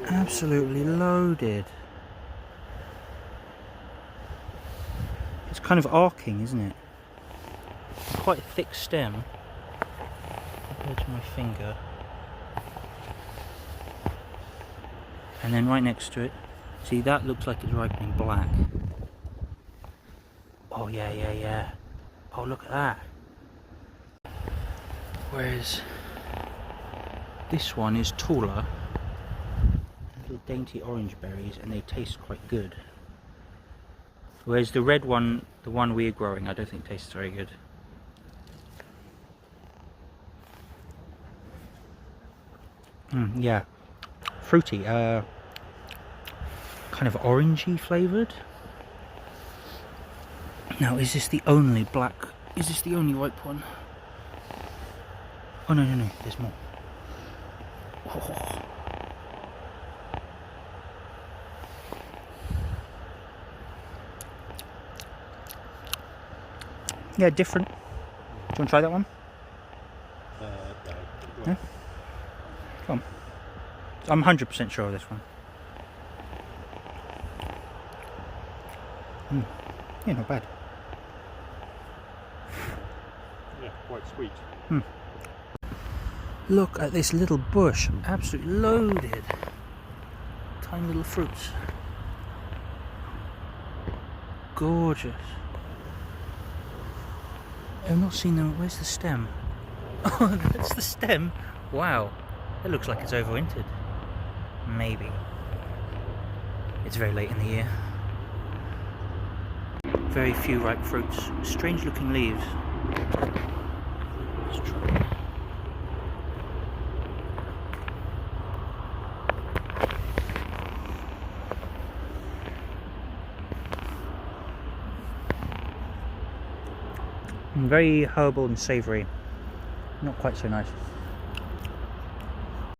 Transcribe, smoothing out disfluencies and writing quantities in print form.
Absolutely loaded. It's kind of arcing, isn't it? It's quite a thick stem compared to my finger. And then right next to it, see, that looks like it's ripening black. Oh yeah, yeah, yeah. Oh, look at that. Whereas this one is taller, little dainty orange berries, and they taste quite good. Whereas the red one, the one we're growing, I don't think tastes very good. Yeah, fruity, kind of orangey flavoured. Now, is this the only black? Is this the only ripe one? Oh no, no, no, there's more. Oh. Yeah, different. Do you want to try that one? No. No? Come on. I'm 100% sure of this one. Yeah, not bad. Yeah, quite sweet. Look at this little bush, absolutely loaded. Tiny little fruits. Gorgeous. I've not seen them. Where's the stem? Oh, that's the stem. Wow, it looks like it's overwintered. Maybe. It's very late in the year. Very few ripe fruits. Strange looking leaves. Let's try. Very herbal and savoury. Not quite so nice.